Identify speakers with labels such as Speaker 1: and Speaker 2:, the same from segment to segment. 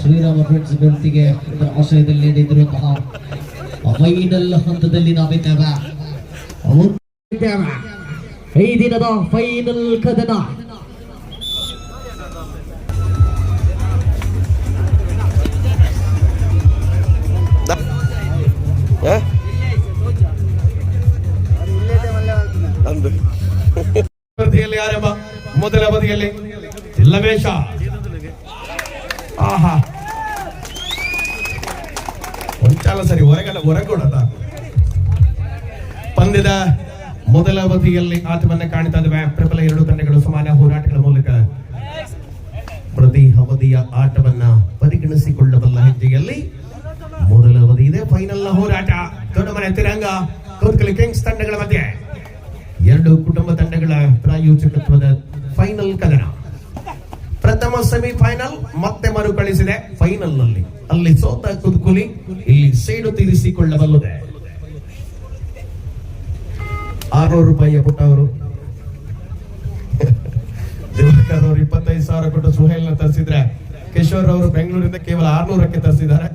Speaker 1: Shriram friends ಬೆಂತಿಗೆ ಆಶ್ರಯದಲ್ಲಿ ನಡೆದಿರುವಂತಹ final ಹಂತದಲ್ಲಿ ನಾವಿದ್ದೇವೆ. ಈ ದಿನದ ಫೈನಲ್ ಕದನ
Speaker 2: ಆರಂಭ. ಮೊದಲ ಬದಿಯಲ್ಲಿ ಲವೇಶ. ಆಹಾ, ಒಂಚಾಲ ಸರಿ ಹೊರಗೊಡದ ಪಂದ್ಯದ ಮೊದಲ ಅವಧಿಯಲ್ಲಿ ಆಟವನ್ನ ಕಾಣ್ತಾ ಇದ್ದಾವೆ. ಪ್ರಬಲ ಎರಡು ತಂಡಗಳು ಸಮಾನ ಹೋರಾಟಗಳ ಮೂಲಕ ಪ್ರತಿ ಅವಧಿಯ ಆಟವನ್ನ ಪರಿಗಣಿಸಿಕೊಳ್ಳಬಲ್ಲ ಹೆಜ್ಜೆಯಲ್ಲಿ ಮೊದಲ ಅವಧಿ ಇದೆ. ಫೈನಲ್ ನ ಹೋರಾಟ ದೊಡ್ಡ ಮನೆ ತಿರಂಗ ಕೋತ್ಕಲಿ ಕಿಂಗ್ಸ್ ತಂಡಗಳ ಮಧ್ಯೆ ಎರಡು ಕುಟುಂಬ ತಂಡಗಳ ಪ್ರಾಯೋಜಕತ್ವದ ಫೈನಲ್ ಕದನ. ಪ್ರಥಮ ಸೆಮಿಫೈನಲ್ ಮತ್ತೆ ಮರುಕಳಿಸಿದೆ ಫೈನಲ್ ನಲ್ಲಿ. ಅಲ್ಲಿ ಸೋತ ಕುದ್ಕುಲಿ ಇಲ್ಲಿ ಸೇಡು ತೀರಿಸಿಕೊಳ್ಳಬಲ್ಲದೆ. 600 ರೂಪಾಯಿಯ ಪುಟ್ಟ ಅವರು ದಿವಾಕರ್ ಅವರು 25,000 ಕೊಟ್ಟು ಸುಹೇಲ್ ನ ತರಿಸಿದ್ರೆ, ಕಿಶೋರ್ ಅವರು ಬೆಂಗಳೂರಿಂದ ಕೇವಲ 600ಕ್ಕೆ ತರಿಸಿದ್ದಾರೆ.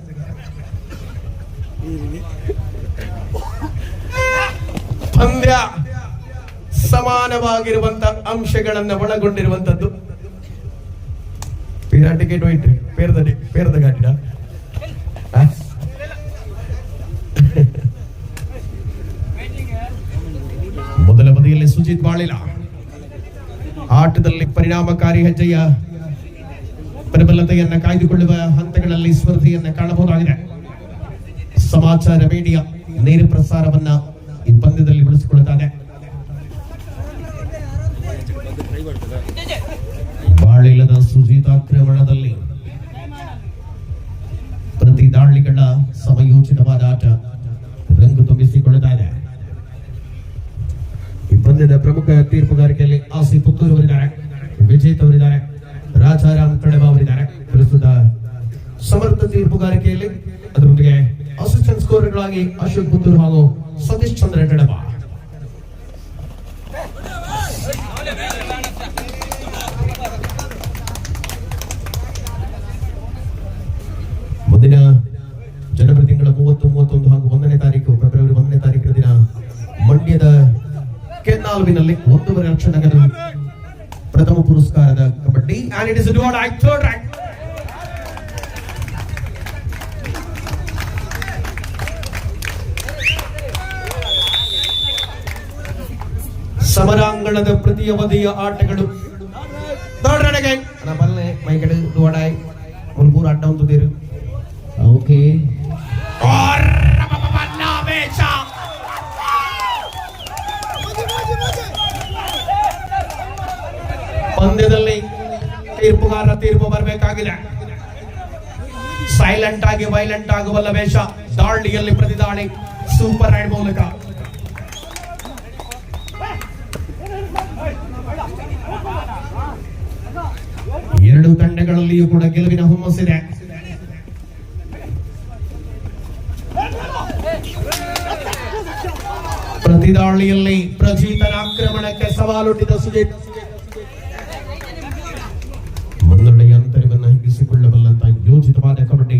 Speaker 2: ಪಂದ್ಯ ಸಮಾನವಾಗಿರುವಂತ ಅಂಶಗಳನ್ನ ಒಳಗೊಂಡಿರುವಂತದ್ದು. ಟಿಕೆಟ್ ಹೋಯ್ತು ಪೇರದ ಘಾಟಿನ ಮೊದಲ ಬದಿಯಲ್ಲಿ ಸುಜಿತ್ ಬಾಳಿಲ ಆಟದಲ್ಲಿ ಪರಿಣಾಮಕಾರಿ ಹೆಜ್ಜೆಯ ಪ್ರಬಲತೆಯನ್ನ ಕಾಯ್ದುಕೊಳ್ಳುವ ಹಂತಗಳಲ್ಲಿ ಸ್ಪರ್ಧೆಯನ್ನ ಕಾಣಬಹುದಾಗಿದೆ. ಸಮಾಚಾರ ಮೀಡಿಯಾ ನೇರ ಪ್ರಸಾರವನ್ನ ಈ ಪಂದ್ಯದಲ್ಲಿ ಬಳಸಿಕೊಳ್ಳುತ್ತಾರೆ. ಬಾಳಿಲದ ಸುಜಿತ್ ಆಕ್ರಮಣದಲ್ಲಿ ಪ್ರತಿ ದಾಳಿಗಳ ಸಮಯೋಚಿತವಾದ ಆಟ ರಂಗು ತುಂಬಿಸಿಕೊಳ್ಳುತ್ತಾ ಇದೆ. ಈ ಪಂದ್ಯದ ಪ್ರಮುಖ ತೀರ್ಪುಗಾರಿಕೆಯಲ್ಲಿ ಆಸಿ ಪುತ್ತೂರು ಅವರಿದ್ದಾರೆ, ವಿಜೇತ್ ಅವರಿದ್ದಾರೆ, ರಾಜಾರಾಮ್ ಕಳೆಬ ಅವರಿದ್ದಾರೆ. ಪ್ರಸ್ತುತ ಸಮರ್ಥ ತೀರ್ಪುಗಾರಿಕೆಯಲ್ಲಿ ಅದರೊಂದಿಗೆ ಅಸಿಸ್ಟೆಂಟ್ ಸ್ಕೋರರ್ಗಳಾಗಿ ಅಶೋಕ್ ಪುತ್ತೂರು ಹಾಗೂ ಸತೀಶ್ ಚಂದ್ರ ಕಡಬ. ಮುಂದಿನ ಜನವರಿ ತಿಂಗಳ 30, 31 ಹಾಗೂ 1ನೇ ತಾರೀಕು ಫೆಬ್ರವರಿ 1ನೇ ತಾರೀಕಿನ ದಿನ ಮಂಡ್ಯದ ಕೆನ್ನಾಲ್ವಿನಲ್ಲಿ 1.5 ಲಕ್ಷ ನಗದು ಪ್ರಥಮ ಪುರಸ್ಕಾರದ kabaddi and it is a dual act, third act. ಸಮರಾಂಗಣದ ಪ್ರತಿ ಅವಧಿಯ ಆಟಗಳು ದೊಡ್ಡಗೆ ಬಲ್ಲೆ ಮೈಕಡೆ ದುವಡಾಯ್ ಮುಲ್ಪೂರ್ ಅಡ್ಡ ಹೊಂದಿರು.
Speaker 1: ಓಕೆ,
Speaker 2: ಪಂದ್ಯದಲ್ಲಿ ತೀರ್ಪುಗಾರರ ತೀರ್ಪು ಬರಬೇಕಾಗಿದೆ. ಸೈಲೆಂಟ್ ಆಗಿ ವೈಲೆಂಟ್ ಆಗುವಲ್ಲ ವೇಷ. ದಾಳಿಯಲ್ಲಿ ಪ್ರತಿದಾಳಿ ಸೂಪರ್ ರೈಡ್ ಮೂಲಕ ಎರಡು ತಂಡಗಳಲ್ಲಿಯೂ ಕೂಡ ಗೆಲುವಿನ ಹುಮ್ಮಸ್ಸಿದೆ. ಪ್ರತಿದಾಳಿಯಲ್ಲಿ ಪ್ರಜೀತನ ಆಕ್ರಮಣಕ್ಕೆ ಸವಾಲೊಡ್ಡಿದ ಸುಜಿತ್ ಮುನ್ನಡೆಯ ಅಂತರವನ್ನು ಹಿಗ್ಗಿಸಿಕೊಳ್ಳಬಲ್ಲಂತ ಯೋಜಿತವಾದ ಕಬಡ್ಡಿ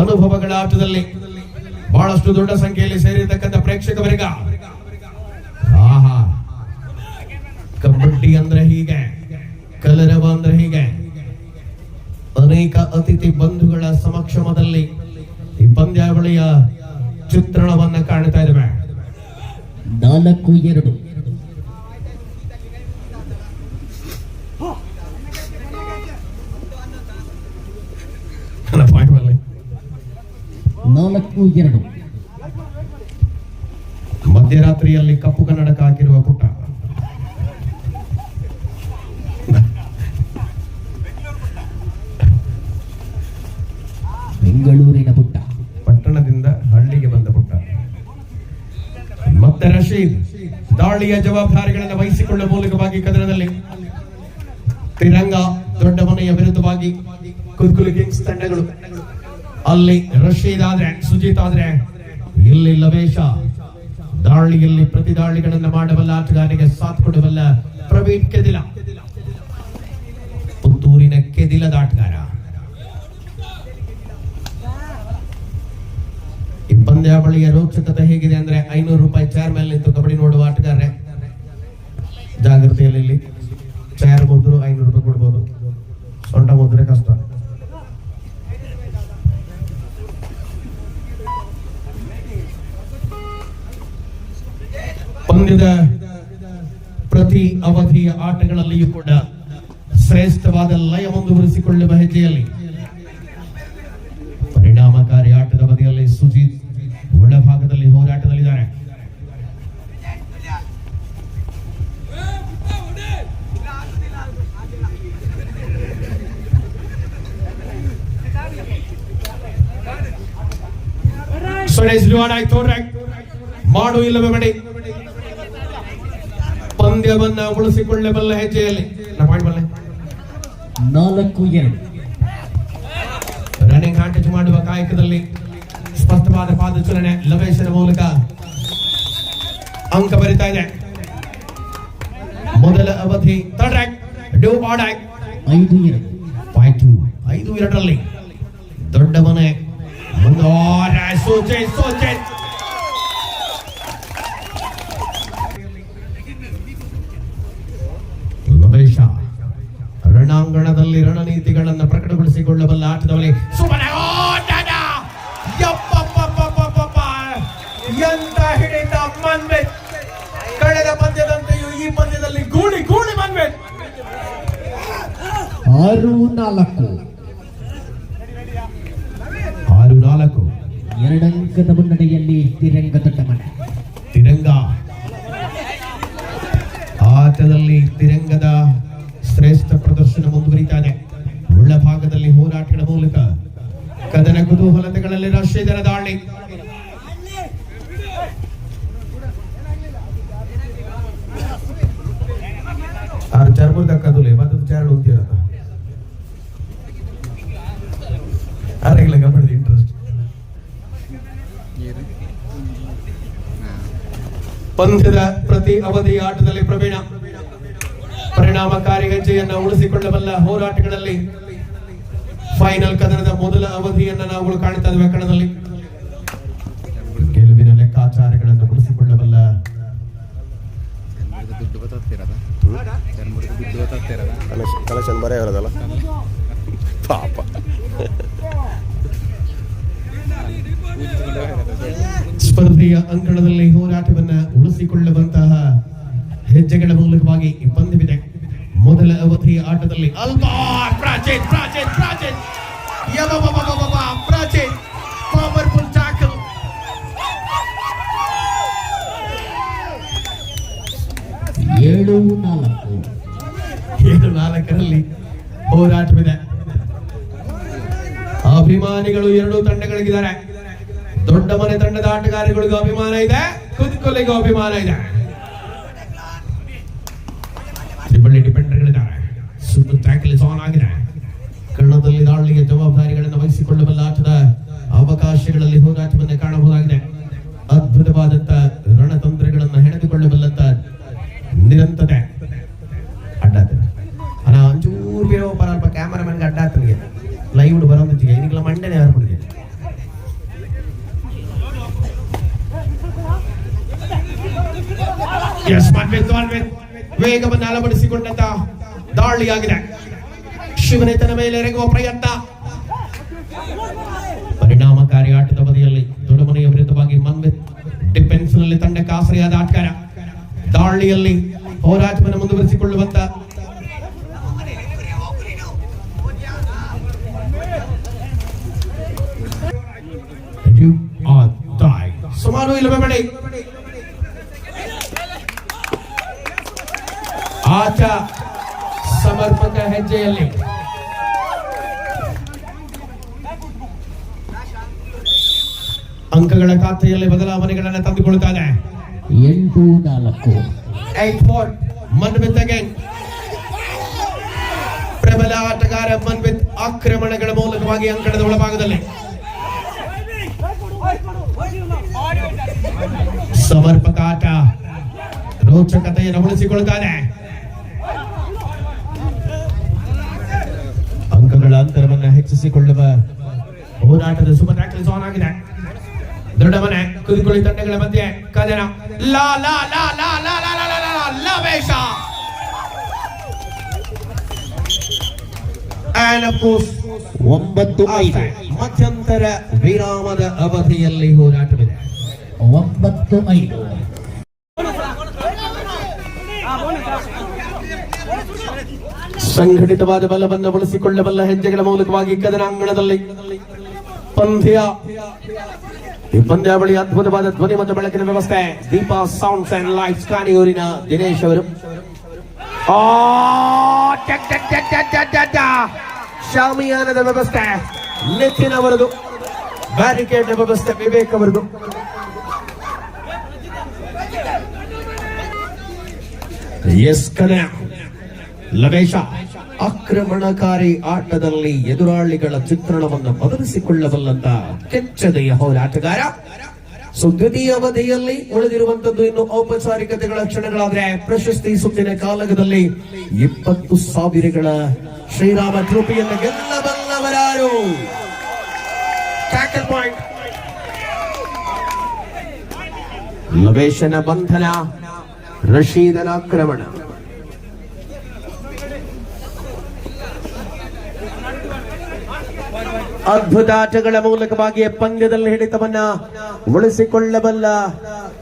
Speaker 2: ಅನುಭವಗಳ ಆಟದಲ್ಲಿ ಬಹಳಷ್ಟು ದೊಡ್ಡ ಸಂಖ್ಯೆಯಲ್ಲಿ ಸೇರಿರತಕ್ಕಂಥ ಪ್ರೇಕ್ಷಕವರಿಗ ಆಹಾ, ಕಬಡ್ಡಿ ಅಂದ್ರೆ ಹೀಗೆ, ಕಲರವ ಅಂದ್ರೆ ಹೀಗೆ. ಅನೇಕ ಅತಿಥಿ ಬಂಧುಗಳ ಸಮಕ್ಷಮದಲ್ಲಿ ಈ ಪಂದ್ಯಾವಳಿಯ ಚಿತ್ರಣವನ್ನ ಕಾಣ್ತಾ ಇದ್ದೇವೆ.
Speaker 1: 4-2 4-2
Speaker 2: ಮಧ್ಯರಾತ್ರಿಯಲ್ಲಿ ಕಪ್ಪು ಕನ್ನಡಕ ಹಾಕಿರುವ ಪುಟ್ಟ
Speaker 1: ಬೆಂಗಳೂರಿನ ಪುಟ್ಟ,
Speaker 2: ಪಟ್ಟಣದಿಂದ ಹಳ್ಳಿಗೆ ಬಂದ ಪುಟ್ಟ. ಮತ್ತೆ ರಶೀದ್ ದಾಳಿಯ ಜವಾಬ್ದಾರಿಗಳನ್ನು ವಹಿಸಿಕೊಳ್ಳುವ ಮೂಲಕವಾಗಿ ಕದನದಲ್ಲಿ ತಿರಂಗ ದೊಡ್ಡ ಮನೆಯ ವಿರುದ್ಧವಾಗಿ ಕುದ್ಕುಲಿ ಕಿಂಗ್ಸ್ ತಂಡಗಳು. ಅಲ್ಲಿ ರಶೀದ್ ಆದ್ರೆ ಸುಜಿತ್ ಆದ್ರೆ ಇಲ್ಲಿ ಲವೇಶ. ದಾಳಿಯಲ್ಲಿ ಪ್ರತಿ ದಾಳಿಗಳನ್ನು ಮಾಡಬಲ್ಲ ಆಟಗಾರರಿಗೆ ಸಾಥ್ ಕೊಡಬಲ್ಲ ಪ್ರವೀಣ್ ಕೆದಿಲ, ಪುತ್ತೂರಿನ ಕೆದಿಲದ ಆಟಗಾರ. ಪಂದ್ಯಾವಳಿಯ ರೋಚಕತೆ ಹೇಗಿದೆ ಅಂದ್ರೆ 500 ರೂಪಾಯಿ ಚೇರ್ ಮೇಲೆ ನಿಂತು ಕಬಡ್ಡಿ ನೋಡುವ ಆಟಗಾರರೇ ಜಾಗೃತಿಯಲ್ಲಿ ಇಲ್ಲಿ ಚೇರ್ ಮುದ್ರು 500 ರೂಪಾಯಿ ಕೊಡ್ಬೋದು, ಸೊಂಟ ಮುದ್ರೆ ಕಷ್ಟ. ಪಂದ್ಯದ ಪ್ರತಿ ಅವಧಿಯ ಆಟಗಳಲ್ಲಿಯೂ ಕೂಡ ಶ್ರೇಷ್ಠವಾದ ಲಯ ಮುಂದುವರಿಸಿಕೊಳ್ಳುವ ಹೆಜ್ಜೆಯಲ್ಲಿ ಪರಿಣಾಮಕಾರಿ ಆಟದ ಬದಿಯಲ್ಲಿ ಸುಜಿತ್ ಒಳಭಾಗದಲ್ಲಿ ಹೋರಾಟದಲ್ಲಿದ್ದಾರೆ. ಮಾಡು ಇಲ್ಲವೇ ಮಾಡಿ ಪಂದ್ಯವನ್ನ ಉಳಿಸಿಕೊಳ್ಳಬಲ್ಲ ಹೆಜ್ಜೆಯಲ್ಲಿ
Speaker 1: 4-2
Speaker 2: ರನ್ನಿಂಗ್ ಹ್ಯಾಂಡ್ ಮಾಡುವ ಕಾಯಕದಲ್ಲಿ ಸ್ಪಷ್ಟವಾದ ಪಾದಚಲನೆ ಲವೇಶನ ಮೂಲಕ ಅಂಕ ಬರಿತಾ ಇದೆ. ಮೊದಲ ಅವಧಿ ಡೂ ಆಡಾಯ್ 5-2 ದೊಡ್ಡ ಮನೆ ಲವೇಶ ರಣಾಂಗಣದಲ್ಲಿ ರಣನೀತಿಗಳನ್ನು ಪ್ರಕಟಗೊಳಿಸಿಕೊಳ್ಳಬಲ್ಲ ಆಟದವಲ್ಲಿ ಎಂತ ಹಿಡಿತ ಮನ್ವೆತ್. ಕಳೆದ ಪಂದ್ಯದಂತೆಯೂ ಈ ಪಂದ್ಯದಲ್ಲಿ ಗೂಳಿ ಮನ್ವೆತ್.
Speaker 1: 6-4 2 ಅಂಕದ ಮುನ್ನಡೆಯಲ್ಲಿ ತಿರಂಗ ದೊಡ್ಡ ಮನೆ.
Speaker 2: ತಿರಂಗ ಆಟದಲ್ಲಿ ತಿರಂಗದ ಶ್ರೇಷ್ಠ ಪ್ರದರ್ಶನ ಮುಂದುವರಿತಾ ಇದೆ. ಒಳ ಭಾಗದಲ್ಲಿ ಹೋರಾಟಗಳ ಮೂಲಕ ಕದನ ಕುತೂಹಲತೆಗಳಲ್ಲಿ ರಾಷ್ಟ್ರೀಯ ದಾಳಿ. ಚರ್ಮದ ಕದುಲೆ ಮತ್ತು ಚಾರ್ಡ್ ಹೊಂದಿರತ್ತ ಆರೆಗ್ಲ ಗಮನದ ಇಂಟ್ರೆಸ್ಟ್. ಪಂದ್ಯದ ಪ್ರತಿ ಅವಧಿ ಆಟದಲ್ಲಿ ಪ್ರವೀಣ ಪರಿಣಾಮಕಾರಿ ಹೆಜ್ಜೆಯನ್ನು ಉಳಿಸಿಕೊಳ್ಳಬಲ್ಲ ಹೋರಾಟಗಳಲ್ಲಿ ಫೈನಲ್ ಕದನದ ಮೊದಲ ಅವಧಿಯನ್ನು ನಾವು ಕಾಣ್ತಾ ಇದ್ದೇವೆ. ಕಣದಲ್ಲಿ ಗೆಲುವಿನ ಲೆಕ್ಕಾಚಾರಗಳನ್ನು ಉಳಿಸಿಕೊಳ್ಳಬಲ್ಲ
Speaker 3: ಕಲೆಕ್ಷನ್ ಬರೇ ಇರೋದಲ್ಲ ಪಾಪ.
Speaker 2: ಸ್ಪರ್ಧೆಯ ಅಂಕಣದಲ್ಲಿ ಹೋರಾಟವನ್ನ ಉಳಿಸಿಕೊಳ್ಳುವಂತಹ ಹೆಜ್ಜೆಗಳ ಮೂಲಕವಾಗಿ ಈ ಪಂದ್ಯವಿದೆ. ಮೊದಲ ಅವಧಿಯ ಆಟದಲ್ಲಿ ಪ್ರಾಚೀನ್ ಪವರ್ಫುಲ್ ಟ್ಯಾಕಲ್.
Speaker 1: 7-4
Speaker 2: ಹೋರಾಟವಿದೆ. ಅಭಿಮಾನಿಗಳು ಎರಡೂ ತಂಡಗಳಿಗಿದ್ದಾರೆ. ದೊಡ್ಡ ಮನೆ ತಂಡದ ಆಟಗಾರರಿಗೂ ಅಭಿಮಾನ ಇದೆ, ಕುದಿಕೊಲೆಗೂ ಅಭಿಮಾನ ಇದೆ. ಡಿಪೆಂಡರ್ಗಳಿದ್ದಾರೆ. ಸುತ್ತು ಟ್ಯಾಕಲ್ ಆನ್ ಆಗಿದೆ. ಕನ್ನಡದಲ್ಲಿ ದಾಳಿಗೆ ಜವಾಬ್ದಾರಿಗಳನ್ನು ವಹಿಸಿಕೊಳ್ಳಬಲ್ಲ ಆಟದ ಅವಕಾಶಗಳಲ್ಲಿ ಹೋರಾಟವನ್ನು ಕಾಣಬಹುದಾಗಿದೆ. ಅದ್ಭುತವಾದಂತ ರಣತಂತ್ರಗಳನ್ನು ಹೆಣೆದುಕೊಳ್ಳಬಲ್ಲಂತ ನಿರಂತರತೆ. ಅಡ್ಡಾತ ಒಂಚೂರು ಬೇರೆ ಪರ ಕ್ಯಾಮರಾಮನ್ಗೆ ಅಡ್ಡಾತನಿಗೆ ಲೈವ್ ಬರೋದಿಗೆ ಈಗಲ ಮಂಡನೆ ಯಾರು ವೇಗವನ್ನು ಅಳವಡಿಸಿಕೊಂಡಂತ ದಾಳಿಯಾಗಿದೆ. ಶಿವನೇತನ ಮೇಲೆ ಎರಗುವ ಪ್ರಯತ್ನ. ಪರಿಣಾಮಕಾರಿ ಆಟದ ಬದಿಯಲ್ಲಿ ದೊಡ್ಡಮನೆಯ ವಿರುದ್ಧವಾಗಿ ಮನ್ವಿತ್ ಡಿಫೆನ್ಸ್ ನಲ್ಲಿ ತಂಡಕ್ಕೆ ಆಶ್ರಯದ ಆಟಗಾರ. ದಾಳಿಯಲ್ಲಿ ಹೋರಾಟವನ್ನು ಮುಂದುವರಿಸಿಕೊಳ್ಳುವಂತ ಸುಮಾರು ಇಲ್ಲವೇ ಬಳಿ ಆಟ ಸಮರ್ಪಕ ಹೆಜ್ಜೆಯಲ್ಲಿ ಅಂಕಗಳ ಖಾತೆಯಲ್ಲಿ ಬದಲಾವಣೆಗಳನ್ನು ತಂದುಕೊಳ್ಳುತ್ತಾನೆ.
Speaker 1: 8-4
Speaker 2: ಮನ್ವಿತ್ ಅಗೇನ್. ಪ್ರಬಲ ಆಟಗಾರ ಮನ್ವಿತ್ ಆಕ್ರಮಣಗಳ ಮೂಲಕವಾಗಿ ಅಂಕಣದ ಒಳಭಾಗದಲ್ಲಿ ಸಮರ್ಪಕ ಆಟ ರೋಚಕತೆಯನ್ನು ಉಳಿಸಿಕೊಳ್ಳುತ್ತಾನೆ. ಅಂಕಗಳ ಅಂತರವನ್ನು ಹೆಚ್ಚಿಸಿಕೊಳ್ಳುವ ಹೋರಾಟದ ಸೂಪರ್ ಟ್ಯಾಕಲ್ ಆನ್ ಆಗಿದೆ. ದೊಡ್ಡ ಮನೆ ಕುದುಕುಳಿ ತಂಡಗಳ ಮಧ್ಯೆ ಕದನ ಲಾ ಲಾ ಲಾ ಲಾ ಲಾ ಲಾ ಲಾ ಲಾ ಲಾ ಲವೇಶ and of course
Speaker 1: 9-5
Speaker 2: ಮಧ್ಯಂತರ ವಿರಾಮದ ಅವಧಿಯಲ್ಲಿ ಹೋರಾಟವಿದೆ.
Speaker 1: 9-5
Speaker 2: ಸಂಘಟಿತವಾದ ಬಲವನ್ನು ಬಳಸಿಕೊಳ್ಳಬಲ್ಲ ಹೆಜ್ಜೆಗಳ ಮೂಲಕವಾಗಿ ಕದನಾಂಗಣದಲ್ಲಿ ಪಂದ್ಯ. ಈ ಪಂದ್ಯಾವಳಿ ಅದ್ಭುತವಾದ ಧ್ವನಿ ಮತ್ತು ಬೆಳಕಿನ ವ್ಯವಸ್ಥೆ ದೀಪಾ ಸೌಂಡ್ಸ್ ಅಂಡ್ ಲೈಟ್ಸ್ ಕಾಣಿಯೂರಿನ ದಿನೇಶ್ ಅವರು. ಶಾಮಿಯಾನದ ವ್ಯವಸ್ಥೆ ನಿತಿನ್ ಅವರದು, ಬ್ಯಾರಿಕೇಡ್ ವ್ಯವಸ್ಥೆ ವಿವೇಕ್ ಅವರದು. ಎಸ್ ಕದನ ಲವೇಶ ಆಕ್ರಮಣಕಾರಿ ಆಟದಲ್ಲಿ ಎದುರಾಳಿಗಳ ಚಿತ್ರಣವನ್ನು ಬದಲಿಸಿಕೊಳ್ಳಬಲ್ಲಂತ ಕೆಚ್ಚದೆಯ ಹೋರಾಟಗಾರ. ದ್ವಿತೀಯ ಅವಧಿಯಲ್ಲಿ ಉಳಿದಿರುವಂತದ್ದು ಇನ್ನು ಔಪಚಾರಿಕತೆಗಳ ಕ್ಷಣಗಳಾದ್ರೆ ಪ್ರಶಸ್ತಿ ಸುತ್ತಿನ ಕಾಲಗದಲ್ಲಿ 20,000 ಶ್ರೀರಾಮ ಟ್ರೋಫಿಯನ್ನು ಗೆಲ್ಲಬಲ್ಲವರಾರು. ಟ್ಯಾಕಲ್ ಪಾಯಿಂಟ್, ಲವೇಶನ ಬಂಧನ, ರಶೀದನ ಆಕ್ರಮಣ. ಅದ್ಭುತ ಆಟಗಳ ಮೂಲಕವಾಗಿ ಪಂದ್ಯದಲ್ಲಿ ಹಿಡಿತವನ್ನ ಉಳಿಸಿಕೊಳ್ಳಬಲ್ಲ,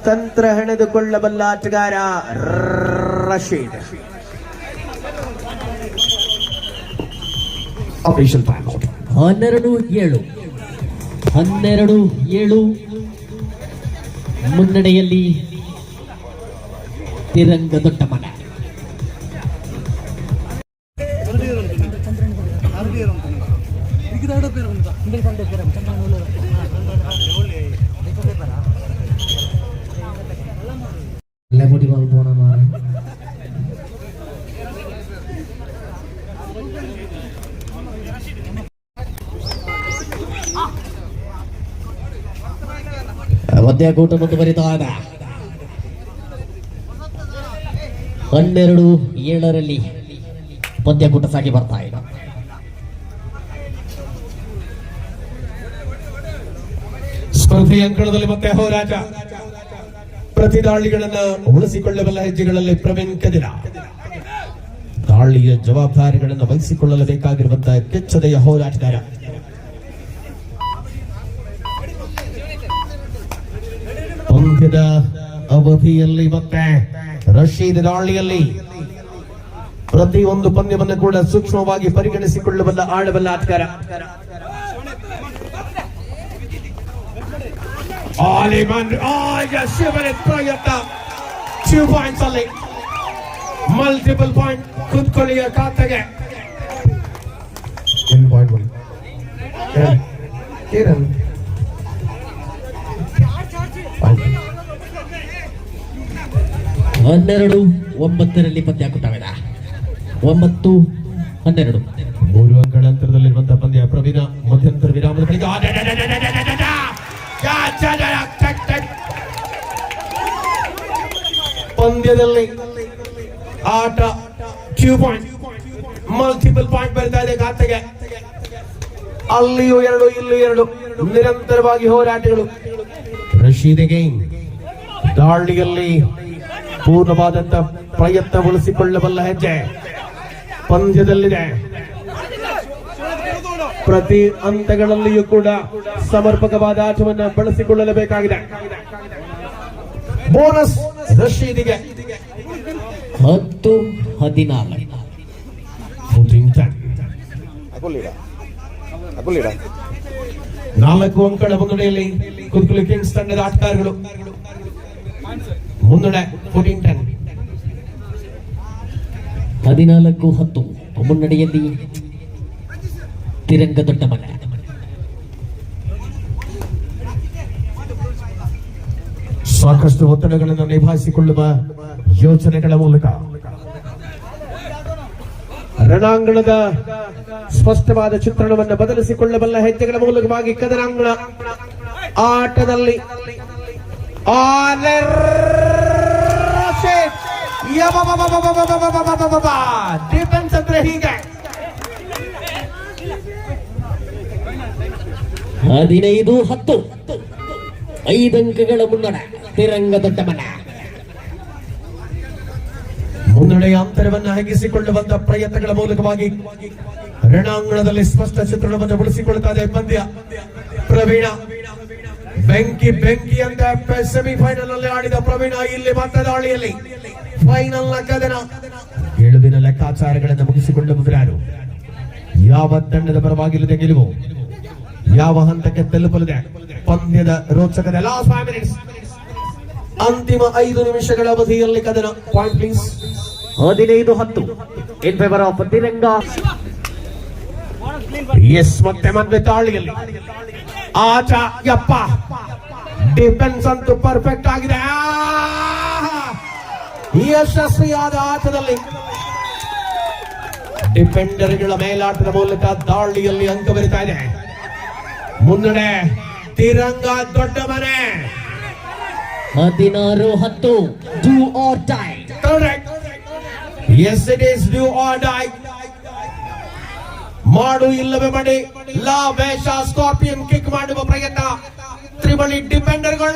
Speaker 2: ತಂತ್ರ ಹೆಣೆದುಕೊಳ್ಳಬಲ್ಲ ಆಟಗಾರ ರಶೀದ್. Operation time out.
Speaker 1: 12-7 ಮುನ್ನಡೆಯಲ್ಲಿ ತಿರಂಗ ದೊಡ್ಡಮನೆ. ಪಂದ್ಯಕೂಟ ಮುಂದುವರಿತಾ ಇದೆ. 12-7 ಪಂದ್ಯಕೂಟ ಸಾಗಿ ಬರ್ತಾ ಇದೆ.
Speaker 2: ಸ್ಪರ್ಧೆಯ ಅಂಕಣದಲ್ಲಿ ಮತ್ತೆ ಹೋರಾಟ. ಪ್ರತಿ ದಾಳಿಗಳನ್ನು ಉಳಿಸಿಕೊಳ್ಳಬಲ್ಲ ಹೆಜ್ಜೆಗಳಲ್ಲಿ ಪ್ರವೀಣ್ ಕದಿರ. ದಾಳಿಯ ಜವಾಬ್ದಾರಿಗಳನ್ನು ವಹಿಸಿಕೊಳ್ಳಬೇಕಾಗಿರುವಂತಹ ಕೆಚ್ಚದೆಯ ಹೋರಾಟಗಾರ. ಪಂದ್ಯದ ಅವಧಿಯಲ್ಲಿ ಮತ್ತೆ ರಶೀದ್ ದಾಳಿಯಲ್ಲಿ ಪ್ರತಿಯೊಂದು ಪಂದ್ಯವನ್ನು ಕೂಡ ಸೂಕ್ಷ್ಮವಾಗಿ ಪರಿಗಣಿಸಿಕೊಳ್ಳಬಲ್ಲ ಆಡಬಲ್ಲ ಆಟಗಾರ. ಪ್ರಯತ್ನ 2 ಪಾಯಿಂಟ್ಸ್ ಅಲ್ಲಿ ಮಲ್ಟಿಪಲ್ ಪಾಯಿಂಟ್ ಕುತ್ಕೊಳ್ಳಿಯ ಖಾತೆಗೆ. ಕಿರಣ್
Speaker 1: 12-9 ಪಂದ್ಯಕೂಟವಿದೆ. 9-12
Speaker 2: 3 ಅಂಕಗಳ ಅಂತರದಲ್ಲಿರುವಂತಹ ಪಂದ್ಯ. ಪ್ರವೀಣ ಮಧ್ಯಂತರ ವಿರಾಮದ ಬಳಿಕ ಪಂದ್ಯದಲ್ಲಿ ಆಟ 2 ಪಾಯಿಂಟ್, ಮಲ್ಟಿಪಲ್ ಪಾಯಿಂಟ್ ಬರ್ತಾ ಇದೆ ಖಾತೆಗೆ. ಅಲ್ಲಿಯೂ 2, ಇಲ್ಲೂ 2, ನಿರಂತರವಾಗಿ ಹೋರಾಟಗಳು. ರಶೀದ್ ಗೇಮ್ ದಾಳಿಯಲ್ಲಿ ಪೂರ್ಣವಾದಂತ ಪ್ರಯತ್ನ ಉಳಿಸಿಕೊಳ್ಳಬಲ್ಲ ಹೆಜ್ಜೆ ಪಂದ್ಯದಲ್ಲಿದೆ. ಪ್ರತಿ ಹಂತಗಳಲ್ಲಿಯೂ ಕೂಡ ಸಮರ್ಪಕವಾದ ಆಟವನ್ನು ಬಳಸಿಕೊಳ್ಳಲೇಬೇಕಾಗಿದೆ. ಬೋನಸ್ ರಶೀದಿಗೆ
Speaker 1: 10-14
Speaker 2: 4 ಅಂಕಗಳ ಮುನ್ನಡೆಯಲ್ಲಿ ಕುದ್ಕುಲಿ ಕಿಂಗ್ಸ್ ತಂಡದ ಆಟಗಾರರು. ಮುನ್ನಡೆ 14-10.
Speaker 1: 14-10 ಮುನ್ನಡೆಯಲ್ಲಿ ತಿರಂಗ ದೊಡ್ಡಮನೆ.
Speaker 2: ಸಾಕಷ್ಟು ಒತ್ತಡಗಳನ್ನು ನಿಭಾಯಿಸಿಕೊಳ್ಳುವ ಯೋಚನೆಗಳ ಮೂಲಕ ರಣಾಂಗಣದ ಸ್ಪಷ್ಟವಾದ ಚಿತ್ರಣವನ್ನು ಬದಲಿಸಿಕೊಳ್ಳಬಲ್ಲ ಹೆಜ್ಜೆಗಳ ಮೂಲಕವಾಗಿ ಕದನಾಂಗಣ ಆಟದಲ್ಲಿ ಡಿಫೆನ್ಸ್ ಅಂದ್ರೆ ಹೀಗೆ
Speaker 1: 15-10 5 ಅಂಕಗಳ ಮುನ್ನಡೆ ತಿರಂಗ ದೊಡ್ಡಮನೆ.
Speaker 2: ಮುನ್ನಡೆಯ ಅಂತರವನ್ನು ಹಗ್ಗಿಸಿಕೊಳ್ಳುವಂತ ಪ್ರಯತ್ನಗಳ ಮೂಲಕವಾಗಿ ರಣಾಂಗಣದಲ್ಲಿ ಸ್ಪಷ್ಟ ಚಿತ್ರಣವನ್ನು ಉಳಿಸಿಕೊಳ್ಳುತ್ತಾ ಇದೆ ಪಂದ್ಯ. ಪ್ರವೀಣ ಬೆಂಕಿ ಅಂತ ಸೆಮಿಫೈನಲ್ ನಲ್ಲಿ ಆಡಿದ ಪ್ರವೀಣ ಇಲ್ಲಿ ಮತ್ತೆ ದಾಳಿಯಲ್ಲಿ ಫೈನಲ್ ನ ಕದನ. ಗೆಲುವಿನ ಲೆಕ್ಕಾಚಾರಗಳನ್ನು ಮುಗಿಸಿಕೊಳ್ಳುವುದು ಯಾರು? ಯಾವ ತಂಡದ ಪರವಾಗಿಲ್ಲದೆ ಗೆಲುವು? ಯಾವ ಹಂತಕ್ಕೆ ತಲುಪಲಿದೆ? ಪಂದ್ಯದ ರೋಚಕದ ಲಾಸ್ಟ್ 5 ಮಿನಿಟ್ಸ್, ಅಂತಿಮ 5 ನಿಮಿಷಗಳ ಅವಧಿಯಲ್ಲಿ ಕದನ. Point please.
Speaker 1: 15-10 in favour of Tiranga.
Speaker 2: Yes ಮತ್ತೆ ದಾಳಿಯಲ್ಲಿ ಆಚ ಯಪ್ಪ ಡಿಫೆನ್ಸ್ ಅಂತೂ ಪರ್ಫೆಕ್ಟ್ ಆಗಿದೆ. ಯಶಸ್ವಿಯಾದ ಆಟದಲ್ಲಿ ಡಿಫೆಂಡರ್ಗಳ ಮೇಲಾಟದ ಮೂಲಕ ದಾಳಿಯಲ್ಲಿ ಅಂಕ ಬರಿತಾ ಇದೆ. ಮುನ್ನಡೆ ತಿರಂಗ ದೊಡ್ಡ ಮನೆ.
Speaker 1: 16-10 do or die.
Speaker 2: Yes it is do or die. ಮಾಡು ಇಲ್ಲವೇ ಮಾಡಿ. ಲಾ ವೇಷ ಸ್ಕಾರ್ಪಿಯನ್ ಕಿಕ್ ಮಾಡುವ ಪ್ರಯತ್ನ. ತ್ರಿಬಳಿ ಡಿಫೆಂಡರ್ಗಳ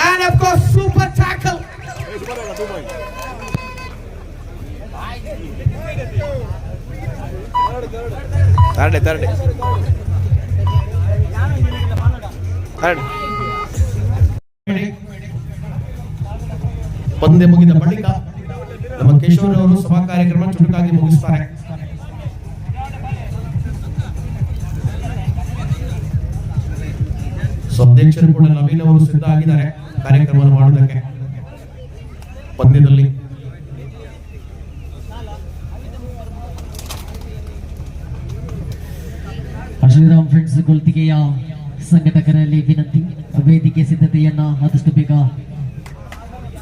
Speaker 2: and of course super tackle.
Speaker 3: Third.
Speaker 2: ಪಂದ್ಯ ಮುಗಿದ ಬಳಿಕ ನಮ್ಮ ಕಿಶೋರ್ ಅವರು ಸಭಾ ಕಾರ್ಯಕ್ರಮ ಚುಟುಕಾಗಿ ಮುಗಿಸುತ್ತಾರೆ. ಅಧ್ಯಕ್ಷರು ಕೂಡ ನವೀನ್ ಅವರು ಸಿದ್ಧ ಆಗಿದ್ದಾರೆ ಕಾರ್ಯಕ್ರಮ ಮಾಡುವುದಕ್ಕೆ. ಪಂದ್ಯದಲ್ಲಿ
Speaker 1: ಶ್ರೀರಾಮ್ ಫ್ರೆಂಡ್ಸ್ ಗೋಲ್ತಿಗೆಯ ಸಂಘಟಕರಲ್ಲಿ ವಿನಂತಿ, ವೇದಿಕೆ ಸಿದ್ಧತೆಯನ್ನ ಆದಷ್ಟು ಬೇಗ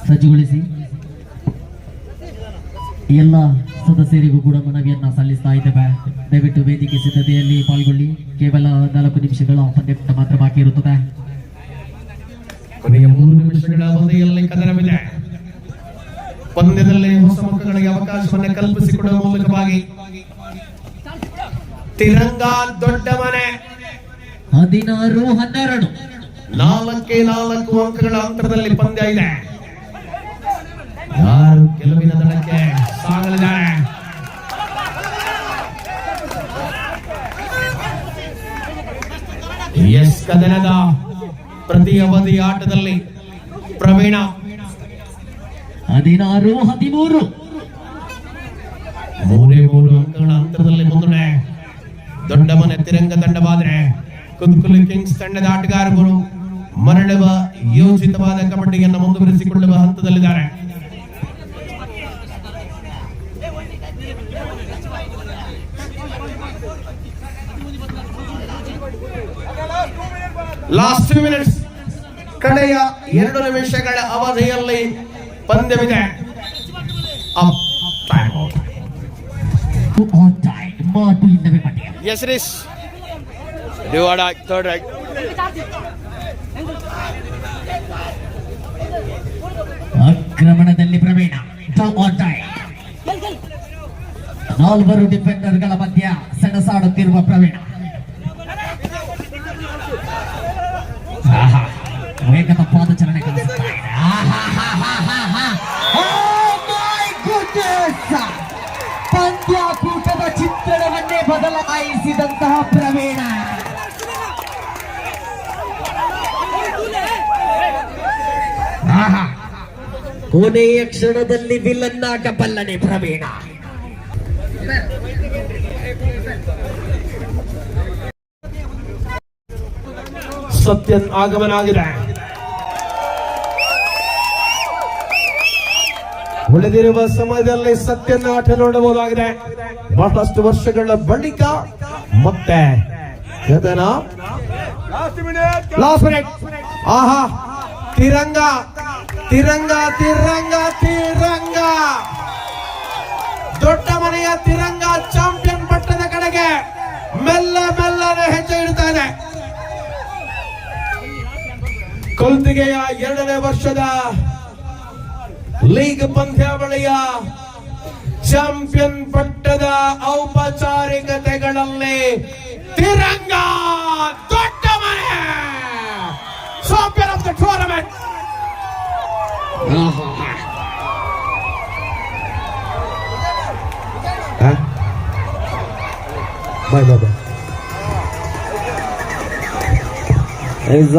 Speaker 1: ಸಜ್ಜುಗೊಳಿಸಿ. ಎಲ್ಲ ಸದಸ್ಯರಿಗೂ ಕೂಡ ಮನವಿಯನ್ನ ಸಲ್ಲಿಸ್ತಾ ಇದ್ದೇವೆ. ದಯವಿಟ್ಟು ವೇದಿಕೆ ಸಿದ್ಧತೆಯಲ್ಲಿ ಪಾಲ್ಗೊಳ್ಳಿ. ಕೇವಲ 4 ನಿಮಿಷಗಳ ಪಂದ್ಯ ಮಾತ್ರ ಬಾಕಿ ಇರುತ್ತದೆ.
Speaker 2: ಕೊನೆಯ 3 ನಿಮಿಷಗಳ ಅವಧಿಯಲ್ಲಿ ಕದನವಿದೆ. ಪಂದ್ಯದಲ್ಲಿ ಹೊಸ ಮುಖಗಳಿಗೆ ಅವಕಾಶವನ್ನು ಕಲ್ಪಿಸಿಕೊಡುವ ಮೂಲಕವಾಗಿ ತಿರಂಗ ದೊಡ್ಡ ಮನೆ
Speaker 1: 16-12
Speaker 2: 4 ಅಂಕಗಳ ಅಂತರದಲ್ಲಿ ಪಂದ್ಯ ಇದೆ. ಯಾರು ಗೆಲುವಿನ ದಳಕ್ಕೆ ಸಾಗಲಿದ್ದಾರೆ? ಎಸ್ ಕದನದ ಪ್ರತಿ ಅವಧಿ ಆಟದಲ್ಲಿ ಪ್ರವೀಣ
Speaker 1: 16-13
Speaker 2: 3 ಅಂಕಗಳ ಅಂತರದಲ್ಲಿ ಮುನ್ನಡೆ. ದೊಡ್ಡ ಮನೆ ತಿರಂಗ ತಂಡವಾದರೆ ಕುದ್ಕುಲಿ ಕಿಂಗ್ಸ್ ತಂಡದ ಆಟಗಾರರು ಮರಳುವ ಯೋಜಿತವಾದ ಕಬಡ್ಡಿಯನ್ನು ಮುಂದುವರಿಸಿಕೊಳ್ಳುವ ಹಂತದಲ್ಲಿದ್ದಾರೆ. ಲಾಸ್ಟ್ 2 ಮಿನಿಟ್ಸ್, ಕಡೆಯ 2 ನಿಮಿಷಗಳ ಅವಧಿಯಲ್ಲಿ ಪಂದ್ಯವಿದೆ.
Speaker 3: Yes, it is. Do or die. Third right.
Speaker 1: ಆಕ್ರಮಣದಲ್ಲಿ Praveen. ನಾಲ್ವರು ಡಿಫೆಂಡರ್ಗಳ ಮಧ್ಯ ಸೆಣಸಾಡುತ್ತಿರುವ ಪ್ರವೀಣ. ವೇಗದ ಪಾದಚಲನೆ ಕಲಿಸುತ್ತಾ ಇದೆ. ಪಂದ್ಯಾಕೂಟದ ಚಿತ್ರಣವನ್ನೇ ಬದಲಾಯಿಸಿದಂತಹ ಪ್ರವೀಣ. ಕೊನೆಯ ಕ್ಷಣದಲ್ಲಿ ವಿಲನ್ನಾಟ ಬಲ್ಲನೆ ಪ್ರವೀಣ.
Speaker 2: ಸತ್ಯನ್ ಆಗಮನ ಆಗಿದೆ. ಉಳಿದಿರುವ ಸಮಯದಲ್ಲಿ ಸತ್ಯನ ಆಟ ನೋಡಬಹುದಾಗಿದೆ. ಬಹಳಷ್ಟು ವರ್ಷಗಳ ಬಳಿಕ ಮತ್ತೆ ಕದನ. Last minute. ಆಹಾ, ತಿರಂಗ ದೊಡ್ಡ ಮನೆಯ ತಿರಂಗ ಚಾಂಪಿಯನ್ ಪಟ್ಟದ ಕಡೆಗೆ ಮೆಲ್ಲನೆ ಹೆಜ್ಜೆ ಇಡ್ತಾ ಇದೆ. ಕೊಲ್ತಿಗೆಯ 2ನೇ ವರ್ಷದ ಲೀಗ್ ಪಂದ್ಯಾವಳಿಯ ಚಾಂಪಿಯನ್ ಪಟ್ಟದ ಔಪಚಾರಿಕತೆಗಳಲ್ಲಿ ತಿರಂಗ ದೊಡ್ಡ ಮನೆ champion of the tournament.
Speaker 1: Is